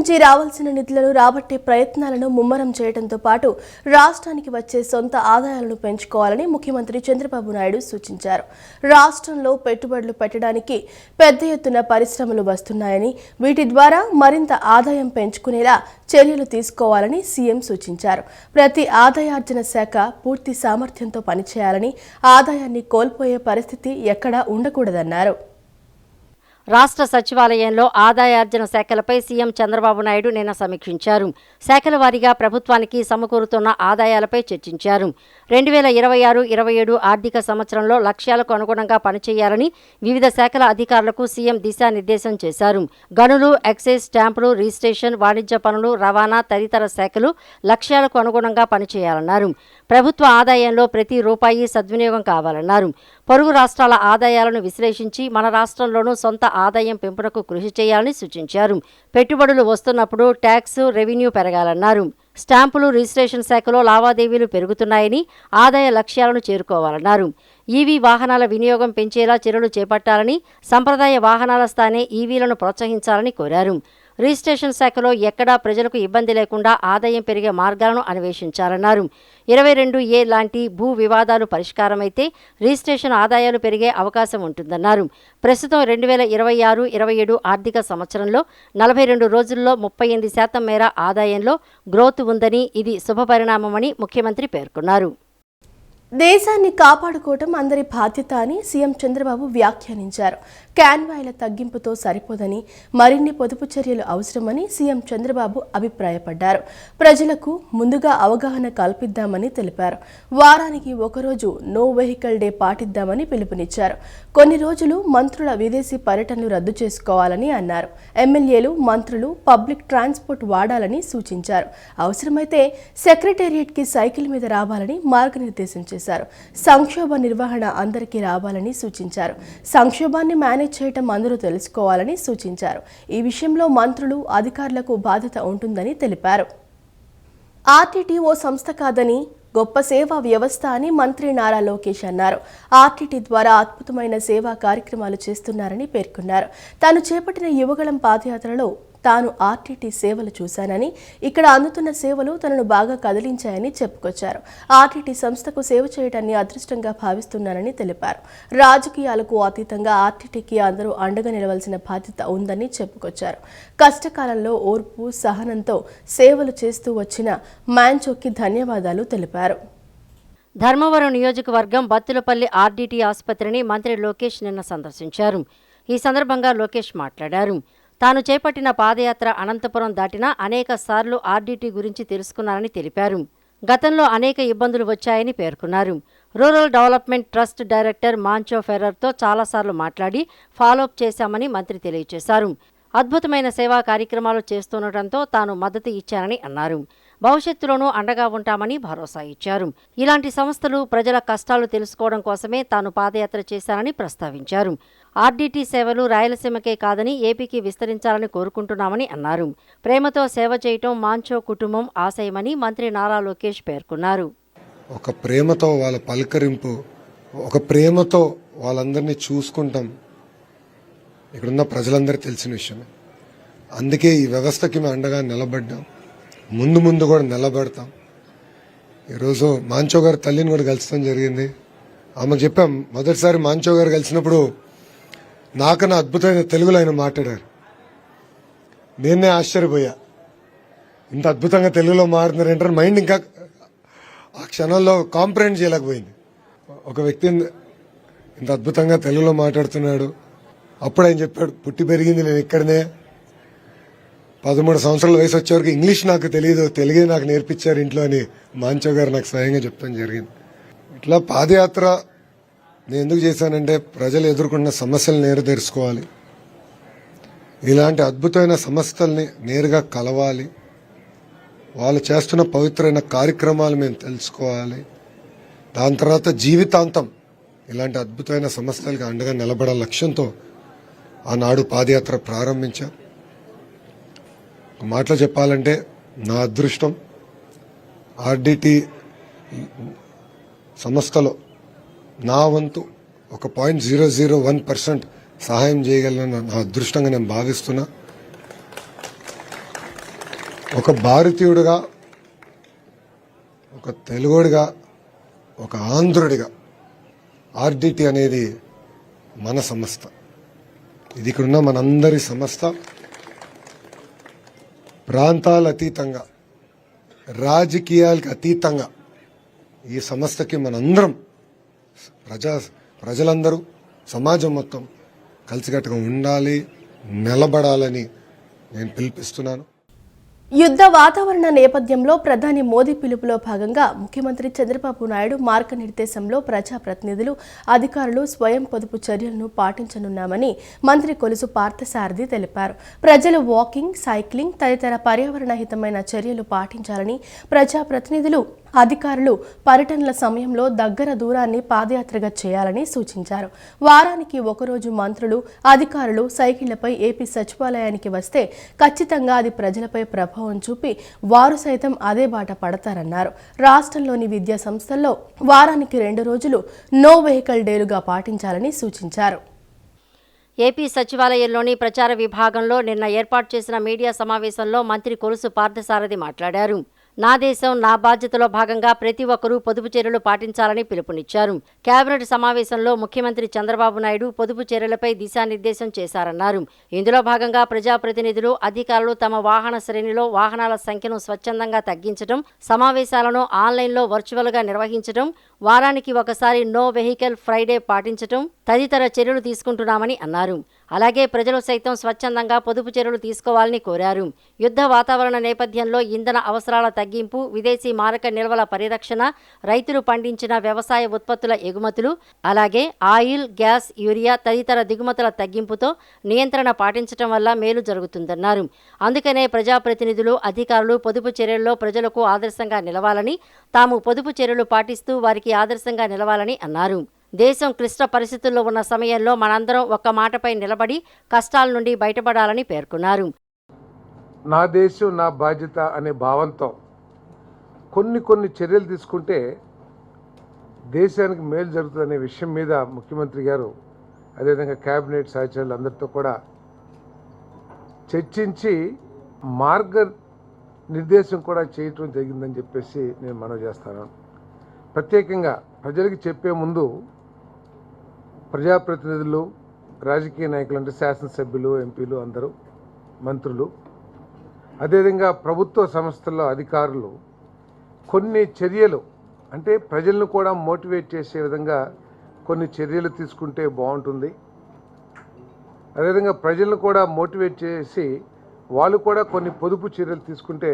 నుంచి రావాల్సిన నిధులను రాబట్టే ప్రయత్నాలను ముమ్మరం చేయడంతో పాటు రాష్ట్రానికి వచ్చే సొంత ఆదాయాలను పెంచుకోవాలని ముఖ్యమంత్రి చంద్రబాబు నాయుడు సూచించారు. రాష్ట్రంలో పెట్టుబడులు పెట్టడానికి పెద్ద ఎత్తున పరిశ్రమలు వస్తున్నాయని, వీటి ద్వారా మరింత ఆదాయం పెంచుకునేలా చర్యలు తీసుకోవాలని సీఎం సూచించారు. ప్రతి ఆదాయార్జన శాఖ పూర్తి సామర్థ్యంతో పనిచేయాలని, ఆదాయాన్ని కోల్పోయే పరిస్థితి ఎక్కడా ఉండకూడదన్నారు. రాష్ట్ర సచివాలయంలో ఆదాయార్జన శాఖలపై సీఎం చంద్రబాబు నాయుడు నిన్న సమీక్షించారు. శాఖల వారీగా ప్రభుత్వానికి సమకూరుతున్న ఆదాయాలపై చర్చించారు. 2026-27 ఆర్థిక సంవత్సరంలో లక్ష్యాలకు అనుగుణంగా పనిచేయాలని వివిధ శాఖల అధికారులకు సీఎం దిశానిర్దేశం చేశారు. గనులు, ఎక్సైజ్, స్టాంపులు, రిజిస్ట్రేషన్, వాణిజ్య పనులు, రవాణా తదితర శాఖలు లక్ష్యాలకు అనుగుణంగా పనిచేయాలన్నారు. ప్రభుత్వ ఆదాయంలో ప్రతి రూపాయి సద్వినియోగం కావాలన్నారు. పొరుగు రాష్ట్రాల ఆదాయాలను విశ్లేషించి మన రాష్ట్రంలోనూ సొంత ఆదాయం పెంపునకు కృషి చేయాలని సూచించారు. పెట్టుబడులు వస్తున్నప్పుడు ట్యాక్స్, రెవెన్యూ పెరగాలన్నారు. స్టాంపులు, రిజిస్ట్రేషన్ శాఖలో లావాదేవీలు పెరుగుతున్నాయని, ఆదాయ లక్ష్యాలను చేరుకోవాలన్నారు. ఈవీ వాహనాల వినియోగం పెంచేలా చర్యలు చేపట్టాలని, సంప్రదాయ వాహనాల స్థానే ఈవీలను ప్రోత్సహించాలని కోరారు. రిజిస్ట్రేషన్ శాఖలో ఎక్కడా ప్రజలకు ఇబ్బంది లేకుండా ఆదాయం పెరిగే మార్గాలను అన్వేషించాలన్నారు. 22A లాంటి భూ వివాదాలు పరిష్కారమైతే రిజిస్ట్రేషన్ ఆదాయాలు పెరిగే అవకాశం ఉంటుందన్నారు. ప్రస్తుతం 2026-27 ఆర్థిక సంవత్సరంలో 42 రోజుల్లో 38% మేర ఆదాయంలో గ్రోత్ ఉందని, ఇది శుభపరిణామమని ముఖ్యమంత్రి పేర్కొన్నారు. దేశాన్ని కాపాడుకోవటం అందరి బాధ్యత అని సీఎం చంద్రబాబు వ్యాఖ్యానించారు. కాన్వాయ్ల తగ్గింపుతో సరిపోదని, మరిన్ని పొదుపు చర్యలు అవసరమని సీఎం చంద్రబాబు అభిప్రాయపడ్డారు. ప్రజలకు ముందుగా అవగాహన కల్పిద్దామని తెలిపారు. వారానికి ఒకరోజు నో వెహికల్ డే పాటిద్దామని పిలుపునిచ్చారు. కొన్ని రోజులు మంత్రుల విదేశీ పర్యటనలు రద్దు చేసుకోవాలని అన్నారు. ఎమ్మెల్యేలు, మంత్రులు పబ్లిక్ ట్రాన్స్పోర్ట్ వాడాలని సూచించారు. అవసరమైతే సెక్రటేరియట్కి సైకిల్ మీద రావాలని మార్గనిర్దేశం చేశారు. సంక్షోభ నిర్వహణ అందరికీ రావాలని సూచించారు. సంక్షోభాన్ని మేనేజ్ చేయటం అందరూ తెలుసుకోవాలని సూచించారు. ఈ విషయంలో మంత్రులు, అధికారులకు బాధ్యత ఉంటుందని తెలిపారు. ఆర్టీటీ ఓ సంస్థ కాదని, గొప్ప సేవా వ్యవస్థ అని మంత్రి నారా లోకేష్ అన్నారు. ఆర్టీటీ ద్వారా అద్భుతమైన సేవా కార్యక్రమాలు చేస్తున్నారని పేర్కొన్నారు. తాను చేపట్టిన యువగళం పాదయాత్రలో తాను ఆర్టీటీ సేవలు చూశానని, ఇక్కడ అందుతున్న సేవలు తనను బాగా కదిలించాయని చెప్పుకొచ్చారు. ఆర్టీటీ సంస్థకు సేవ చేయడాన్ని అదృష్టంగా భావిస్తున్నానని తెలిపారు. రాజకీయాలకు అతీతంగా ఆర్టీటీకి అందరూ అండగా నిలవాల్సిన బాధ్యత ఉందని చెప్పుకొచ్చారు. కష్టకాలంలో ఓర్పు, సహనంతో సేవలు చేస్తూ వచ్చిన మ్యాంచోకి ధన్యవాదాలు తెలిపారు. ధర్మవరం నియోజకవర్గం బత్తులపల్లి ఆర్డీటీ ఆసుపత్రిని మంత్రి లోకేష్ నిన్న సందర్శించారు. ఈ సందర్భంగా లోకేష్ మాట్లాడారు. తాను చేపట్టిన పాదయాత్ర అనంతపురం దాటినా అనేక సార్లు ఆర్డీటీ గురించి తెలుసుకున్నారని తెలిపారు. గతంలో అనేక ఇబ్బందులు వచ్చాయని పేర్కొన్నారు. రూరల్ డెవలప్మెంట్ ట్రస్ట్ డైరెక్టర్ మాంచో ఫెర్రర్తో చాలాసార్లు మాట్లాడి ఫాలోఅప్ చేశామని మంత్రి తెలియజేశారు. అద్భుతమైన సేవా కార్యక్రమాలు చేస్తుండటంతో తాను మద్దతు ఇచ్చానని అన్నారు. భవిష్యత్తులోనూ అండగా ఉంటామని భరోసా ఇచ్చారు. ఇలాంటి సంస్థలు ప్రజల కష్టాలు తెలుసుకోవడం కోసమే తాను పాదయాత్ర చేశానని ప్రస్తావించారు. ఆర్డీటీ సేవలు రాయలసీమకే కాదని ఏపీకి విస్తరించాలని కోరుకుంటున్నామని అన్నారు. ప్రేమతో సేవ చేయటం మాంచో కుటుంబం ఆశయమని మంత్రి నారా లోకేష్ పేర్కొన్నారు. ఒక ప్రేమతో వాళ్ళ పలకరింపు, ఒక ప్రేమతో వాళ్ళందరినీ చూసుకుంటాం ఇక్కడున్న ప్రజలందరూ తెలిసిన విషయమే. అందుకే ఈ వ్యవస్థకి మేము అండగా నిలబడ్డాం, ముందు కూడా నిలబడతాం. ఈరోజు మాంచో గారు తల్లిని కూడా కలుస్తాం జరిగింది. ఆమెకు చెప్పాం, మొదటిసారి మాంచో గారు కలిసినప్పుడు నాకన్నా అద్భుతమైన తెలుగులో ఆయన మాట్లాడారు. నేనే ఆశ్చర్యపోయా, ఇంత అద్భుతంగా తెలుగులో మాట్లాడుతున్నారంటే మైండ్ ఇంకా ఆ క్షణంలో కాంప్రహెండ్ చేయలేకపోయింది. ఒక వ్యక్తి ఇంత అద్భుతంగా తెలుగులో మాట్లాడుతున్నాడు. అప్పుడు ఆయన చెప్పాడు, పుట్టి పెరిగింది నేను ఇక్కడనే, 13 సంవత్సరాల వయసు వచ్చేవరకు ఇంగ్లీష్ నాకు తెలియదు, తెలుగే నాకు నేర్పించారు ఇంట్లో అని మాంచో గారు నాకు స్వయంగా చెప్తాం జరిగింది. ఇట్లా పాదయాత్ర నేను ఎందుకు చేశానంటే ప్రజలు ఎదుర్కొన్న సమస్యలు నేరు తెలుసుకోవాలి, ఇలాంటి అద్భుతమైన సంస్థల్ని నేరుగా కలవాలి, వాళ్ళు చేస్తున్న పవిత్రమైన కార్యక్రమాలు మేము తెలుసుకోవాలి. దాని తర్వాత జీవితాంతం ఇలాంటి అద్భుతమైన సంస్థలకి అండగా నిలబడాల లక్ష్యంతో ఆనాడు పాదయాత్ర ప్రారంభించాం. ఒక మాటలో చెప్పాలంటే నా అదృష్టం ఆర్డీటీ సంస్థలో నా వంతు ఒక 0.001% సహాయం చేయగలన నా అదృష్టంగా నేను భావిస్తున్నా. ఒక భారతీయుడిగా, ఒక తెలుగుడిగా, ఒక ఆంధ్రుడిగా ఆర్డిటి అనేది మన సంస్థ. ఇది ఇక్కడున్న మనందరి సంస్థ. ప్రాంతాల అతీతంగా, రాజకీయాలకు అతీతంగా ఈ సంస్థకి మనందరం ప్రజలందరూ, సమాజం మొత్తం కలిసికట్టుగా ఉండాలి, నిలబడాలని నేను పిలిపిస్తున్నాను. యుద్ధ వాతావరణ నేపథ్యంలో ప్రధాని మోదీ పిలుపులో భాగంగా ముఖ్యమంత్రి చంద్రబాబు నాయుడు మార్గనిర్దేశంలో ప్రజాప్రతినిధులు, అధికారులు స్వయం పొదుపు చర్యలను పాటించనున్నామని మంత్రి కొలుసు పార్థసారథి తెలిపారు. ప్రజలు వాకింగ్, సైక్లింగ్ తదితర పర్యావరణ హితమైన చర్యలు పాటించాలని, ప్రజాప్రతినిధులు, అధికారులు పర్యటనల సమయంలో దగ్గర దూరాన్ని పాదయాత్రగా చేయాలని సూచించారు. వారానికి ఒకరోజు మంత్రులు, అధికారులు సైకిళ్లపై ఏపీ సచివాలయానికి వస్తే ఖచ్చితంగా అది ప్రజలపై ప్రభావం చూపి వారు సైతం అదే బాట పడతారన్నారు. రాష్ట్రంలోని విద్యా సంస్థల్లో వారానికి 2 రోజులు నో వెహికల్ డేలుగా పాటించాలని సూచించారు. ఏపీ సచివాలయంలోని ప్రచార విభాగంలో నిన్న ఏర్పాటు చేసిన మీడియా సమావేశంలో మంత్రి కొలుసు పార్థసారథి మాట్లాడారు. నా దేశం నా బాధ్యతలో భాగంగా ప్రతి ఒక్కరూ పొదుపు చర్యలు పాటించాలని పిలుపునిచ్చారు. కేబినెట్ సమావేశంలో ముఖ్యమంత్రి చంద్రబాబు నాయుడు పొదుపు చర్యలపై దిశానిర్దేశం చేశారన్నారు. ఇందులో భాగంగా ప్రజాప్రతినిధులు, అధికారులు తమ వాహన శ్రేణిలో వాహనాల సంఖ్యను స్వచ్ఛందంగా తగ్గించడం, సమావేశాలను ఆన్లైన్లో వర్చువల్గా నిర్వహించడం, వారానికి ఒకసారి నో వెహికల్ ఫ్రైడే పాటించడం తదితర చర్యలు తీసుకుంటున్నామని అన్నారు. అలాగే ప్రజలు సైతం స్వచ్ఛందంగా పొదుపు చర్యలు తీసుకోవాలని కోరారు. యుద్ధ వాతావరణ నేపథ్యంలో ఇంధన అవసరాల తగ్గింపు, విదేశీ మారక నిల్వల పరిరక్షణ, రైతులు పండించిన వ్యవసాయ ఉత్పత్తుల ఎగుమతులు, అలాగే ఆయిల్, గ్యాస్, యూరియా తదితర దిగుమతుల తగ్గింపుతో నియంత్రణ పాటించడం వల్ల మేలు జరుగుతుందన్నారు. అందుకనే ప్రజాప్రతినిధులు, అధికారులు పొదుపు చర్యల్లో ప్రజలకు ఆదర్శంగా నిలవాలని, తాము పొదుపు చర్యలు పాటిస్తూ వారికి ఆదర్శంగా నిలవాలని అన్నారు. దేశం క్లిష్ట పరిస్థితుల్లో ఉన్న సమయంలో మనందరం ఒక్క మాటపై నిలబడి కష్టాల నుండి బయటపడాలని పేర్కొన్నారు. నా దేశం నా బాధ్యత అనే భావంతో కొన్ని చర్యలు తీసుకుంటే దేశానికి మేలు జరుగుతుందనే విషయం మీద ముఖ్యమంత్రి గారు, అదేవిధంగా కేబినెట్ సహచరులు అందరితో కూడా చర్చించి మార్గ నిర్దేశం కూడా చేయటం జరిగిందని చెప్పేసి నేను మనవి చేస్తాను. ప్రత్యేకంగా ప్రజలకి చెప్పే ముందు ప్రజాప్రతినిధులు, రాజకీయ నాయకులు అంటే శాసనసభ్యులు, ఎంపీలు, అందరూ మంత్రులు, అదేవిధంగా ప్రభుత్వ సంస్థల్లో అధికారులు కొన్ని చర్యలు అంటే ప్రజలను కూడా మోటివేట్ చేసే విధంగా కొన్ని చర్యలు తీసుకుంటే బాగుంటుంది. అదేవిధంగా ప్రజలను కూడా మోటివేట్ చేసి వాళ్ళు కూడా కొన్ని పొదుపు చర్యలు తీసుకుంటే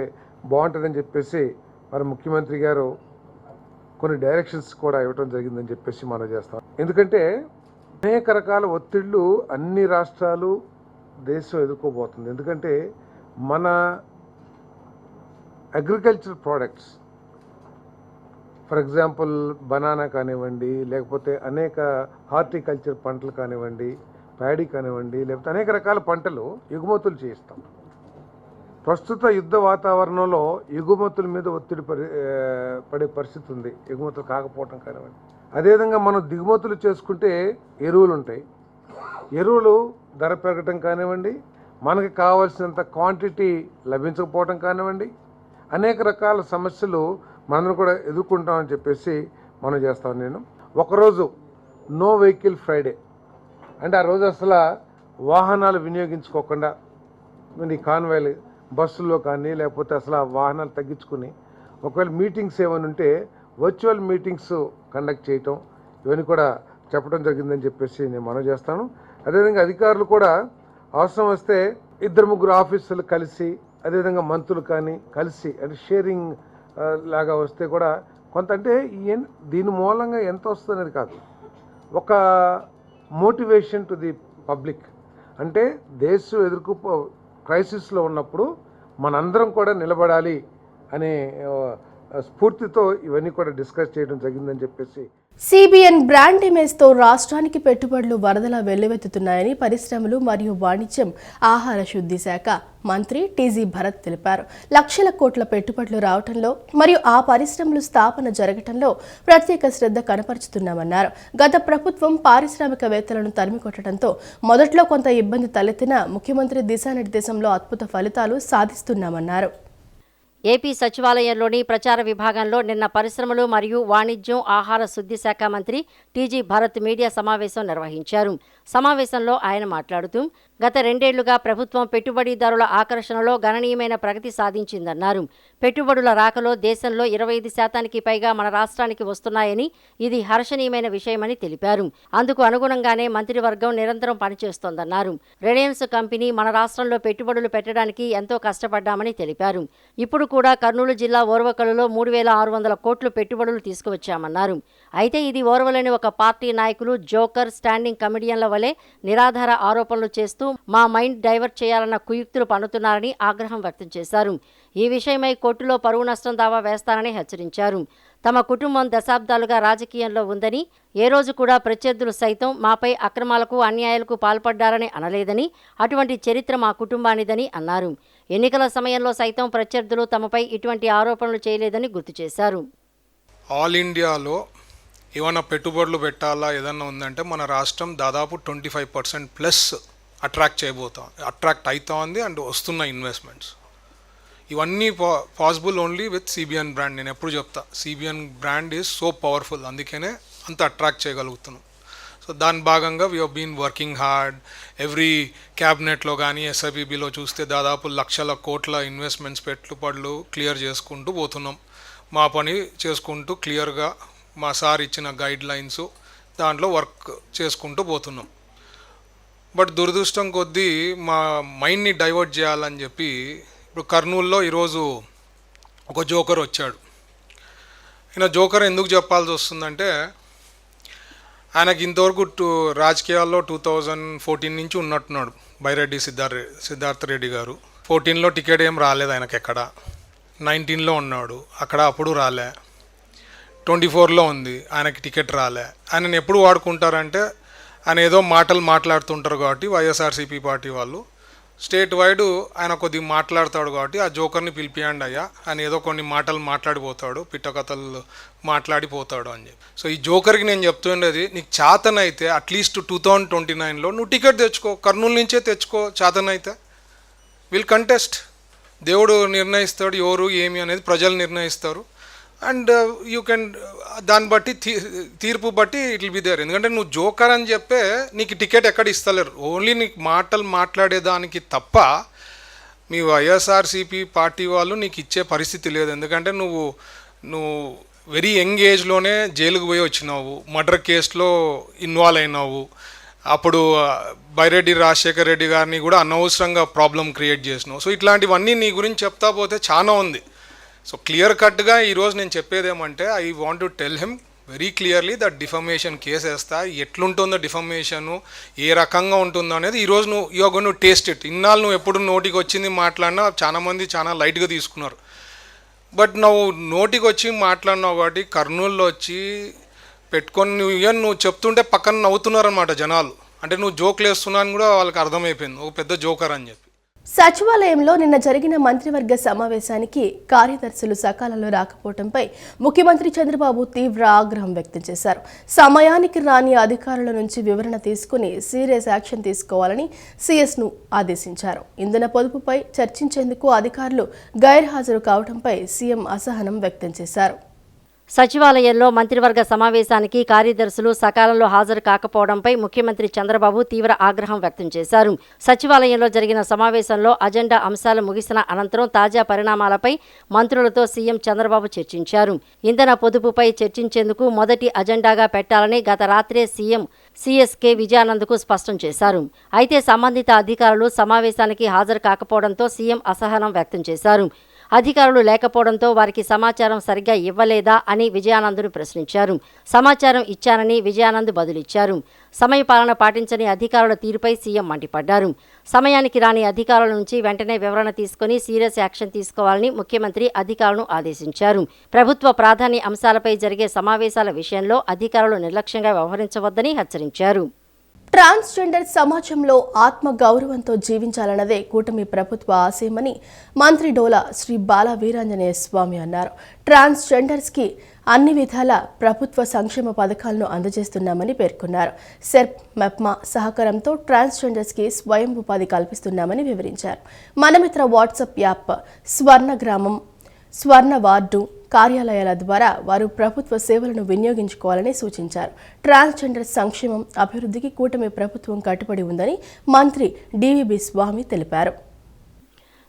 బాగుంటుందని చెప్పేసి మరి ముఖ్యమంత్రి గారు కొన్ని డైరెక్షన్స్ కూడా ఇవ్వడం జరిగిందని చెప్పేసి మనం చేస్తాం. ఎందుకంటే అనేక రకాల ఒత్తిళ్లు అన్ని రాష్ట్రాలు, దేశం ఎదుర్కోబోతుంది. ఎందుకంటే మన agriculture products, for example banana కానివ్వండి, లేకపోతే అనేక హార్టికల్చర్ పంటలు కానివ్వండి, ప్యాడీ కానివ్వండి, లేకపోతే అనేక రకాల పంటలు ఎగుమతులు చేయిస్తాం. ప్రస్తుత యుద్ధ వాతావరణంలో ఎగుమతుల మీద ఒత్తిడి పడే పరిస్థితి ఉంది, ఎగుమతులు కాకపోవటం కానివ్వండి. అదేవిధంగా మనం దిగుమతులు చేసుకుంటే ఎరువులు ఉంటాయి, ఎరువులు ధర పెరగటం కానివ్వండి, మనకి కావాల్సినంత క్వాంటిటీ లభించకపోవటం కానివ్వండి, అనేక రకాల సమస్యలు మనం కూడా ఎదుర్కొంటామని చెప్పేసి మనం చేస్తాం. నేను ఒకరోజు నో వెహికల్ ఫ్రైడే అంటే ఆ రోజు అసలు వాహనాలు వినియోగించుకోకుండా ఈ కాన్వాయ్లు బస్సుల్లో కానీ లేకపోతే అసలు ఆ వాహనాలు తగ్గించుకుని ఒకవేళ మీటింగ్స్ ఏమైనా ఉంటే వర్చువల్ మీటింగ్స్ కండక్ట్ చేయటం, ఇవన్నీ కూడా చెప్పడం జరిగిందని చెప్పేసి నేను మనవి చేస్తాను. అదేవిధంగా అధికారులు కూడా అవసరం వస్తే 2-3 ఆఫీసులు కలిసి, అదేవిధంగా మంత్రులు కానీ కలిసి అంటే షేరింగ్ లాగా వస్తే కూడా కొంత అంటే దీని మూలంగా ఎంత వస్తుందనేది కాదు, ఒక మోటివేషన్ టు ది పబ్లిక్. అంటే దేశం ఎదుర్కొ క్రైసిస్లో ఉన్నప్పుడు మనందరం కూడా నిలబడాలి అనే స్ఫూర్తితో ఇవన్నీ కూడా డిస్కస్ చేయడం జరిగిందని చెప్పేసి. సిబిఎన్ బ్రాండ్ ఇమేజ్తో రాష్ట్రానికి పెట్టుబడులు వరదలా వెల్లువెత్తుతున్నాయని పరిశ్రమలు మరియు వాణిజ్యం, ఆహార శుద్ధి శాఖ మంత్రి టీజీ భరత్ తెలిపారు. లక్షల కోట్ల పెట్టుబడులు రావడంలో మరియు ఆ పరిశ్రమలు స్థాపన జరగటంలో ప్రత్యేక శ్రద్ధ కనపరుచుతున్నామన్నారు. గత ప్రభుత్వం పారిశ్రామికవేత్తలను తరిమికొట్టడంతో మొదట్లో కొంత ఇబ్బంది తలెత్తినా ముఖ్యమంత్రి దిశానిర్దేశంలో అద్భుత ఫలితాలు సాధిస్తున్నామన్నారు. ఏపీ సచివాలయంలోని ప్రచార విభాగంలో నిన్న పరిశ్రమలు మరియు వాణిజ్యం ఆహార శుద్ధి శాఖ మంత్రి టీజీ భరత్ మీడియా సమావేశం నిర్వహించారు. సమావేశంలో ఆయన మాట్లాడుతూ గత 2 ఏళ్లుగా ప్రభుత్వం పెట్టుబడిదారుల ఆకర్షణలో గణనీయమైన ప్రగతి సాధించిందన్నారు. పెట్టుబడుల రాకలో దేశంలో 25% పైగా మన రాష్ట్రానికి వస్తున్నాయని, ఇది హర్షణీయమైన విషయమని తెలిపారు. అందుకు అనుగుణంగానే మంత్రివర్గం నిరంతరం పనిచేస్తోందన్నారు. రిలయన్స్ కంపెనీ మన రాష్ట్రంలో పెట్టుబడులు పెట్టడానికి ఎంతో కష్టపడ్డామని తెలిపారు. ఇప్పుడు కూడా కర్నూలు జిల్లా ఓర్వకలులో 3,600 కోట్లు పెట్టుబడులు తీసుకువచ్చామన్నారు. అయితే ఇది ఓర్వలేని ఒక పార్టీ నాయకులు జోకర్, స్టాండింగ్ కమిడియన్ల వలె నిరాధార ఆరోపణలు చేస్తూ మా మైండ్ డైవర్ట్ చేయాలన్న కుయుక్తులు పన్నుతున్నారని ఆగ్రహం వ్యక్తం చేశారు. ఈ విషయమై కోర్టులో పరువు నష్టం దావా వేస్తానని హెచ్చరించారు. తమ కుటుంబం దశాబ్దాలుగా రాజకీయంలో ఉందని, ఏ రోజు కూడా ప్రత్యర్థులు సైతం మాపై అక్రమాలకు, అన్యాయాలకు పాల్పడ్డారని అనలేదని, అటువంటి చరిత్ర మా కుటుంబానిదని అన్నారు. ఎన్నికల సమయంలో సైతం ప్రత్యర్థులు తమపై ఇటువంటి ఆరోపణలు చేయలేదని గుర్తు చేశారు. ఆల్ ఇండియాలో ఏమైనా పెట్టుబడులు పెట్టాలా ఏదన్నా ఉందంటే మన రాష్ట్రం దాదాపు 25% ప్లస్ అట్రాక్ట్ అవుతా ఉంది అండ్ వస్తున్న ఇన్వెస్ట్మెంట్స్. ఇవన్నీ possible only with CBN brand. నేను ఎప్పుడు చెప్తా, CBN brand is so powerful, అందుకనే అంత అట్రాక్ట్ చేయగలుగుతున్నాం. సో దాని భాగంగా we have been working hard. Every క్యాబినెట్లో కానీ ఎస్ఐపిబిలో చూస్తే దాదాపు లక్షల కోట్ల ఇన్వెస్ట్మెంట్స్ పెట్టుబడులు క్లియర్ చేసుకుంటూ పోతున్నాం. మా పని చేసుకుంటూ క్లియర్గా మా సార్ ఇచ్చిన గైడ్ లైన్స్ దాంట్లో వర్క్ చేసుకుంటూ పోతున్నాం. బట్ దురదృష్టం కొద్దీ మా మైండ్ని డైవర్ట్ చేయాలని చెప్పి ఇప్పుడు కర్నూలులో ఈరోజు ఒక జోకర్ వచ్చాడు. ఈయన జోకర్ ఎందుకు చెప్పాల్సి వస్తుందంటే, ఆయనకి ఇంతవరకు రాజకీయాల్లో 2014 నుంచి ఉన్నట్టున్నాడు బైరెడ్డి సిద్ధార్థ రెడ్డి గారు. 14లో టికెట్ ఏం రాలేదు ఆయనకి, ఎక్కడ 19లో ఉన్నాడు, అక్కడ అప్పుడు రాలే. 24లో ఉంది, ఆయనకి టికెట్ రాలే. ఆయనను ఎప్పుడు వాడుకుంటారంటే, ఆయన ఏదో మాటలు మాట్లాడుతుంటారు కాబట్టి వైఎస్ఆర్సీపీ పార్టీ వాళ్ళు స్టేట్ వైడ్ ఆయన కొద్దిగా మాట్లాడతాడు కాబట్టి ఆ జోకర్ని పిలిపియండి అయ్యా, ఆయన ఏదో కొన్ని మాటలు మాట్లాడిపోతాడు, పిట్టకథలు మాట్లాడిపోతాడు అని చెప్పి. సో ఈ జోకర్కి నేను చెప్తుండేది, నీకు చేతనైతే అట్లీస్ట్ 2029లో నువ్వు టికెట్ తెచ్చుకో, కర్నూలు నుంచే తెచ్చుకో. చేతనైతే విల్ కంటెస్ట్. దేవుడు నిర్ణయిస్తాడు ఎవరు ఏమి అనేది, ప్రజలు నిర్ణయిస్తారు. అండ్ యూ కెన్ దాన్ని బట్టి తీర్పు బట్టి ఇట్ విల్ బి దేర్. ఎందుకంటే నువ్వు జోకర్ అని చెప్పే నీకు టికెట్ ఎక్కడ ఇస్తలేరు. ఓన్లీ నీకు మాటలు మాట్లాడేదానికి తప్ప మీ వైఎస్ఆర్సీపీ పార్టీ వాళ్ళు నీకు ఇచ్చే పరిస్థితి లేదు. ఎందుకంటే నువ్వు వెరీ యంగ్ ఏజ్లోనే జైలుకు పోయి వచ్చినావు, మర్డర్ కేసులో ఇన్వాల్వ్ అయినావు. అప్పుడు బైరెడ్డి రాజశేఖర్ రెడ్డి గారిని కూడా అనవసరంగా ప్రాబ్లం క్రియేట్ చేసినావు. సో ఇట్లాంటివన్నీ నీ గురించి చెప్తా పోతే చాలా ఉంది. సో క్లియర్ కట్గా ఈరోజు నేను చెప్పేది ఏమంటే, I want to tell him very clearly that defamation case వేస్తా. ఎట్లుంటుందో డిఫమేషను, ఏ రకంగా ఉంటుందో అనేది ఈరోజు you are going to taste it. ఇన్నాళ్ళు నువ్వు ఎప్పుడు నోటికి వచ్చింది మాట్లాడినా చాలామంది చాలా లైట్గా తీసుకున్నారు. బట్ నువ్వు నోటికి వచ్చి మాట్లాడినావు కాబట్టి కర్నూలులో వచ్చి పెట్టుకొని నువ్వు చెప్తుంటే పక్కన నవ్వుతున్నారు అనమాట జనాలు. అంటే నువ్వు జోకులు వేస్తున్నాను కూడా వాళ్ళకి అర్థమైపోయింది, ఒక పెద్ద జోకర్ అని చెప్పి. సచివాలయంలో నిన్న జరిగిన మంత్రివర్గ సమావేశానికి కార్యదర్శులు సకాలంలో రాకపోవడంపై ముఖ్యమంత్రి చంద్రబాబు తీవ్ర ఆగ్రహం వ్యక్తం చేశారు. సమయానికి రాని అధికారుల నుంచి వివరణ తీసుకుని సీరియస్ యాక్షన్ తీసుకోవాలని సీఎస్ను ఆదేశించారు. ఇంధన పొదుపుపై చర్చించేందుకు అధికారులు గైర్హాజరు కావడంపై సీఎం అసహనం వ్యక్తం చేశారు. సచివాలయంలో మంత్రివర్గ సమావేశానికి కార్యదర్శులు సకాలంలో హాజరు కాకపోవడంపై ముఖ్యమంత్రి చంద్రబాబు తీవ్ర ఆగ్రహం వ్యక్తం చేశారు. సచివాలయంలో జరిగిన సమావేశంలో అజెండా అంశాలు ముగిసిన అనంతరం తాజా పరిణామాలపై మంత్రులతో సీఎం చంద్రబాబు చర్చించారు. ఇంధన పొదుపుపై చర్చించేందుకు మొదటి అజెండాగా పెట్టాలని గత రాత్రే సీఎం సీఎస్కే విజయానంద్కు స్పష్టం చేశారు. అయితే సంబంధిత అధికారులు సమావేశానికి హాజరు కాకపోవడంతో సీఎం అసహనం వ్యక్తం చేశారు. అధికారులు లేకపోవడంతో వారికి సమాచారం సరిగ్గా ఇవ్వలేదా అని విజయానంద్ను ప్రశ్నించారు. సమాచారం ఇచ్చానని విజయానంద్ బదులిచ్చారు. సమయపాలన పాటించని అధికారుల తీరుపై సీఎం మండిపడ్డారు. సమయానికి రాని అధికారుల నుంచి వెంటనే వివరణ తీసుకుని సీరియస్ యాక్షన్ తీసుకోవాలని ముఖ్యమంత్రి అధికారులను ఆదేశించారు. ప్రభుత్వ ప్రాధాన్య అంశాలపై జరిగే సమావేశాల విషయంలో అధికారులు నిర్లక్ష్యంగా వ్యవహరించవద్దని హెచ్చరించారు. ట్రాన్స్జెండర్ సమాజంలో ఆత్మ గౌరవంతో జీవించాలన్నదే కూటమి ప్రభుత్వ ఆశయమని మంత్రి డోలా శ్రీ బాలా వీరాంజనేయ స్వామి అన్నారు. ట్రాన్స్జెండర్స్కి అన్ని విధాల ప్రభుత్వ సంక్షేమ పథకాలను అందజేస్తున్నామని పేర్కొన్నారు. సెర్ప్ మెప్మా సహకారంతో ట్రాన్స్జెండర్స్కి స్వయం ఉపాధి కల్పిస్తున్నామని వివరించారు. మనమిత్ర వాట్సాప్ యాప్, స్వర్ణగ్రామం, స్వర్ణ వార్డు కార్యాలయాల ద్వారా వారు ప్రభుత్వ సేవలను వినియోగించుకోవాలని సూచించారు. ట్రాన్స్జెండర్ సంక్షేమం అభివృద్ధికి కూటమి ప్రభుత్వం కట్టుబడి ఉందని మంత్రి డివిబి స్వామి తెలిపారు.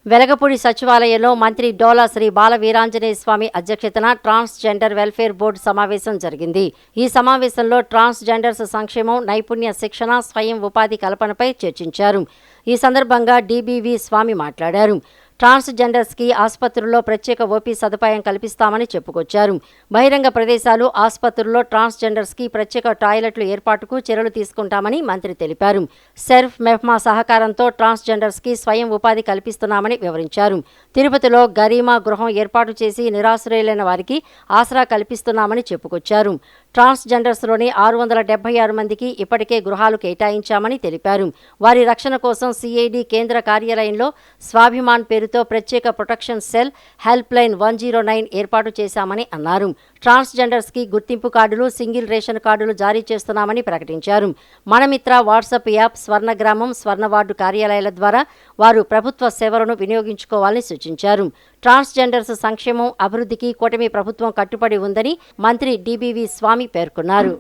వెలగపూడి సచివాలయంలో మంత్రి డోలా శ్రీ బాల వీరాంజనేయ స్వామి అధ్యక్షతన ట్రాన్స్జెండర్ వెల్ఫేర్ బోర్డు సమావేశం జరిగింది. ఈ సమావేశంలో ట్రాన్స్జెండర్స్ సంక్షేమం, నైపుణ్య శిక్షణ, స్వయం ఉపాధి కల్పనపై చర్చించారు. ఈ సందర్భంగా డిబివి స్వామి మాట్లాడారు. ట్రాన్స్జెండర్స్కి ఆసుపత్రుల్లో ప్రత్యేక ఓపీ సదుపాయం కల్పిస్తామని చెప్పుకొచ్చారు. బహిరంగ ప్రదేశాలు, ఆసుపత్రుల్లో ట్రాన్స్జెండర్స్కి ప్రత్యేక టాయిలెట్లు ఏర్పాటుకు చర్యలు తీసుకుంటామని మంత్రి తెలిపారు. సెర్ఫ్ మెహ్మా సహకారంతో ట్రాన్స్జెండర్స్కి స్వయం ఉపాధి కల్పిస్తున్నామని వివరించారు. తిరుపతిలో గరీమా గృహం ఏర్పాటు చేసి నిరాశ్రయులైన వారికి ఆసరా కల్పిస్తున్నామని చెప్పుకొచ్చారు. ట్రాన్స్జెండర్స్లోని 676 మందికి ఇప్పటికే గృహాలు కేటాయించామని తెలిపారు. వారి రక్షణ కోసం సిఐడి కేంద్ర కార్యాలయంలో స్వాభిమాన్ పేరుతో ప్రత్యేక ప్రొటెక్షన్ సెల్, హెల్ప్ లైన్ 109 ఏర్పాటు చేశామని అన్నారు. ట్రాన్స్జెండర్స్కి గుర్తింపు కార్డులు, సింగిల్ రేషన్ కార్డులు జారీ చేస్తున్నామని ప్రకటించారు. మనమిత్ర వాట్సాప్ యాప్, స్వర్ణగ్రామం, స్వర్ణవార్డు కార్యాలయాల ద్వారా వారు ప్రభుత్వ సేవలను వినియోగించుకోవాలని సూచించారు. ట్రాన్స్జెండర్స్ సంక్షేమం, అభివృద్ధికి కూటమి ప్రభుత్వం కట్టుబడి ఉందని మంత్రి డిబివి స్వామి పేర్కొన్నారు.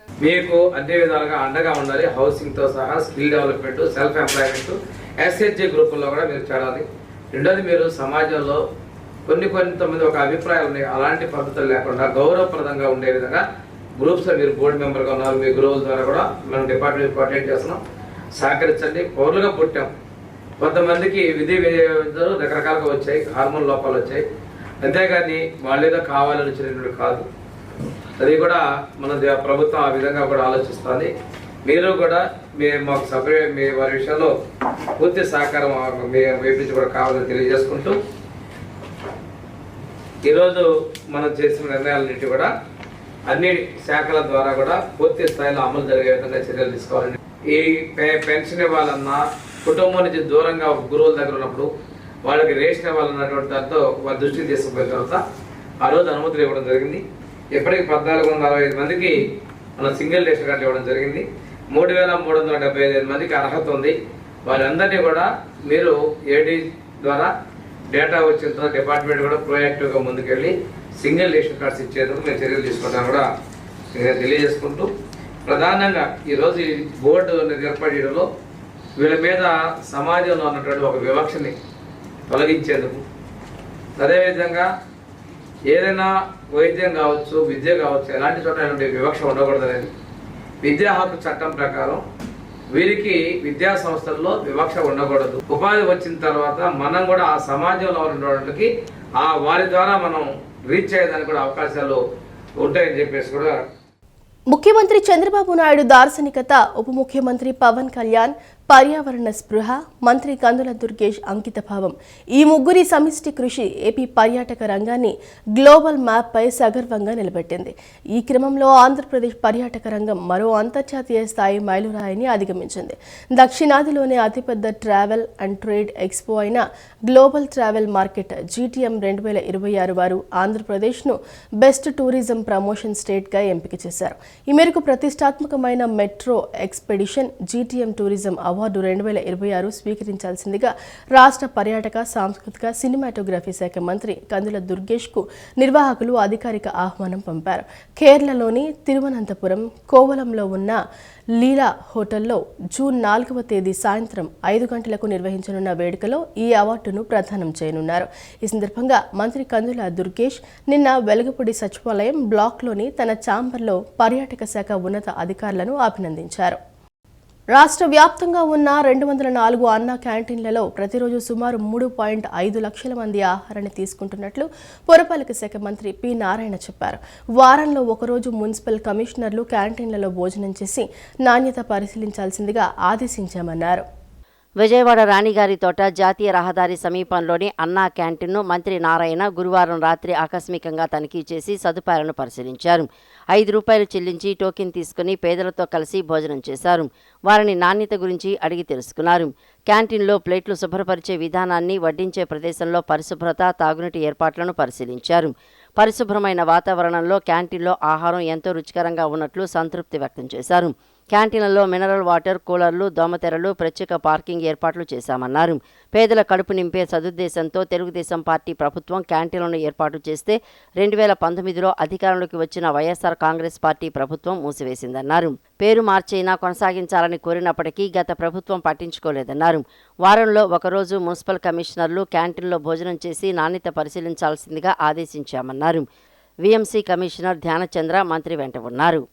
మీకు అన్ని విధాలుగా అండగా ఉండాలి. హౌసింగ్తో సహా skill development, self employment, SHG గ్రూపుల్లో కూడా మీరు చేరాలి. రెండోది, మీరు సమాజంలో కొంతమంది ఒక అభిప్రాయాలు ఉన్నాయి, అలాంటి పద్ధతులు లేకుండా గౌరవప్రదంగా ఉండే విధంగా గ్రూప్స్లో మీరు బోర్డు మెంబర్గా ఉన్నారు. మీ గురువుల ద్వారా కూడా మనం డిపార్ట్మెంట్ కోఆర్డినేట్ చేస్తున్నాం. సహకరించండి. పౌరులుగా పుట్టాం. కొంతమందికి రకరకాలుగా వచ్చాయి, హార్మోన్ లోపాలు వచ్చాయి. అంతేగాని వాళ్ళేదో కావాలని వచ్చినటువంటి కాదు. అది కూడా మన ప్రభుత్వం ఆ విధంగా కూడా ఆలోచిస్తుంది. మీరు కూడా మాకు సపరేట్ మీ వారి విషయంలో పూర్తి సహకారం మీ వైపు నుంచి కూడా కావాలని తెలియజేసుకుంటూ, ఈరోజు మనం చేసిన నిర్ణయాలన్నింటి కూడా అన్ని శాఖల ద్వారా కూడా పూర్తి స్థాయిలో అమలు జరిగే విధంగా చర్యలు తీసుకోవాలని, ఈ పెన్షన్ ఇవ్వాలన్నా, కుటుంబం నుంచి దూరంగా గురువుల దగ్గర ఉన్నప్పుడు వాళ్ళకి రేషన్ ఇవ్వాలన్నటువంటి దాంతో వారి దృష్టికి తీసుకుపోయిన తర్వాత ఆ రోజు అనుమతులు ఇవ్వడం జరిగింది. ఇప్పటికి 1445 మందికి మనం సింగిల్ రేషన్ కార్డులు ఇవ్వడం జరిగింది. 3375 మందికి అర్హత ఉంది. వారందరినీ కూడా మీరు ఏడీ ద్వారా డేటా వచ్చిన తర్వాత డిపార్ట్మెంట్ కూడా ప్రోయాక్టివ్గా ముందుకెళ్ళి సింగిల్ రేషన్ కార్డ్స్ ఇచ్చేందుకు మేము చర్యలు తీసుకుంటాం కూడా తెలియజేసుకుంటూ, ప్రధానంగా ఈరోజు ఈ బోర్డు ఏర్పాటు చేయడంలో వీళ్ళ మీద సమాజంలో ఉన్నటువంటి ఒక వివక్షని తొలగించేందుకు, అదేవిధంగా ఏదైనా వైద్యం కావచ్చు, విద్య కావచ్చు, ఎలాంటి చోట వివక్ష ఉండకూడదనేది విద్యా హక్కు చట్టం ప్రకారం వీరికి విద్యా సంస్థల్లో వివక్ష ఉండకూడదు. ఉపాధి వచ్చిన తర్వాత మనం కూడా ఆ సమాజంలో ఉన్నవాళ్ళకి వారి ద్వారా మనం రీచ్ అయ్యేదానికి కూడా అవకాశాలు ఉంటాయని చెప్పేసి కూడా. ముఖ్యమంత్రి చంద్రబాబు నాయుడు దార్శనికత, ఉప ముఖ్యమంత్రి పవన్ కళ్యాణ్ పర్యావరణ స్పృహ, మంత్రి కందుల దుర్గేష్ అంకితభావం, ఈ ముగ్గురి సమిష్టి కృషి ఏపీ పర్యాటక రంగాన్ని గ్లోబల్ మ్యాప్పై సగర్వంగా నిలబెట్టింది. ఈ క్రమంలో ఆంధ్రప్రదేశ్ పర్యాటక రంగం మరో అంతర్జాతీయ స్థాయి మైలురాయిని అధిగమించింది. దక్షిణాదిలోనే అతిపెద్ద ట్రావెల్ అండ్ ట్రేడ్ ఎక్స్పో అయిన గ్లోబల్ ట్రావెల్ మార్కెట్ GTM 2026 వారు ఆంధ్రప్రదేశ్ను బెస్ట్ టూరిజం ప్రమోషన్ స్టేట్గా ఎంపిక చేశారు. ఈ మేరకు ప్రతిష్టాత్మకమైన metro expedition GTM tourism award 2026 స్వీకరించాల్సిందిగా రాష్ట్ర పర్యాటక, సాంస్కృతిక, సినిమాటోగ్రఫీ శాఖ మంత్రి కందుల దుర్గేష్కు నిర్వాహకులు అధికారిక ఆహ్వానం పంపారు. కేరళలోని తిరువనంతపురం కోవలంలో ఉన్న లీలా హోటల్లో జూన్ 4వ తేదీ సాయంత్రం 5 గంటలకు నిర్వహించనున్న వేడుకలో ఈ అవార్డును ప్రదానం చేయనున్నారు. ఈ సందర్భంగా మంత్రి కందుల దుర్గేష్ నిన్న వెలగపూడి సచివాలయం బ్లాక్లోని తన ఛాంబర్లో పర్యాటక శాఖ ఉన్నత అధికారులను అభినందించారు. రాష్ట్ర వ్యాప్తంగా ఉన్న 204 అన్నా క్యాంటీన్లలో ప్రతిరోజు సుమారు 3.5 లక్షల మంది ఆహారాన్ని తీసుకుంటున్నట్లు పురపాలక శాఖ మంత్రి పి నారాయణ చెప్పారు. వారంలో ఒకరోజు మున్సిపల్ కమిషనర్లు క్యాంటీన్లలో భోజనం చేసి నాణ్యత పరిశీలించాల్సిందిగా ఆదేశించామన్నారు. విజయవాడ రాణిగారి తోట జాతీయ రహదారి సమీపంలోని అన్నా క్యాంటీన్ను మంత్రి నారాయణ గురువారం రాత్రి ఆకస్మికంగా తనిఖీ చేసి సదుపాయాలను పరిశీలించారు. ₹5 చెల్లించి టోకెన్ తీసుకుని పేదలతో కలిసి భోజనం చేశారు. వారిని నాణ్యత గురించి అడిగి తెలుసుకున్నారు. క్యాంటీన్లో ప్లేట్లు శుభ్రపరిచే విధానాన్ని, వడ్డించే ప్రదేశంలో పరిశుభ్రత, తాగునీటి ఏర్పాట్లను పరిశీలించారు. పరిశుభ్రమైన వాతావరణంలో క్యాంటీన్లో ఆహారం ఎంతో రుచికరంగా ఉన్నట్లు సంతృప్తి వ్యక్తం చేశారు. క్యాంటీన్లలో మినరల్ వాటర్, కూలర్లు, దోమతెరలు, ప్రత్యేక పార్కింగ్ ఏర్పాట్లు చేశామన్నారు. పేదల కడుపు నింపే సదుద్దేశంతో తెలుగుదేశం పార్టీ ప్రభుత్వం క్యాంటీన్లను ఏర్పాటు చేస్తే 2019లో అధికారంలోకి వచ్చిన వైఎస్ఆర్ కాంగ్రెస్ పార్టీ ప్రభుత్వం మూసివేసిందన్నారు. పేరు మార్చైనా కొనసాగించాలని కోరినప్పటికీ గత ప్రభుత్వం పట్టించుకోలేదన్నారు. వారంలో ఒకరోజు మున్సిపల్ కమిషనర్లు క్యాంటీన్లో భోజనం చేసి నాణ్యత పరిశీలించాల్సిందిగా ఆదేశించామన్నారు. వీఎంసీ కమిషనర్ ధ్యానచంద్ర మంత్రి వెంట ఉన్నారు.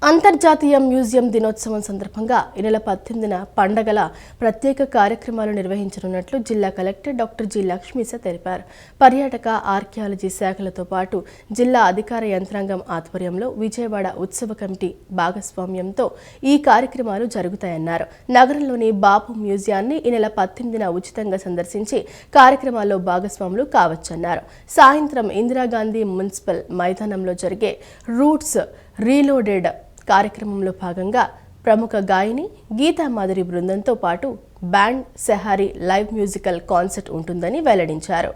అంతర్జాతీయ మ్యూజియం దినోత్సవం సందర్భంగా ఈ నెల 18న పండగల ప్రత్యేక కార్యక్రమాలు నిర్వహించనున్నట్లు జిల్లా కలెక్టర్ డాక్టర్ జి. లక్ష్మీస తెలిపారు. పర్యాటక, ఆర్కియాలజీ శాఖలతో పాటు జిల్లా అధికార యంత్రాంగం ఆధ్వర్యంలో విజయవాడ ఉత్సవ కమిటీ భాగస్వామ్యంతో ఈ కార్యక్రమాలు జరుగుతాయన్నారు. నగరంలోని బాపు మ్యూజియాన్ని ఈ నెల 18న ఉచితంగా సందర్శించి కార్యక్రమాల్లో భాగస్వాములు కావచ్చన్నారు. సాయంత్రం ఇందిరాగాంధీ మున్సిపల్ మైదానంలో జరిగే రూట్స్ రీలోడెడ్ కార్యక్రమంలో భాగంగా ప్రముఖ గాయని గీతా మాధురి బృందంతో పాటు బ్యాండ్ సెహారీ లైవ్ మ్యూజికల్ కాన్సర్ట్ ఉంటుందని వెల్లడించారు.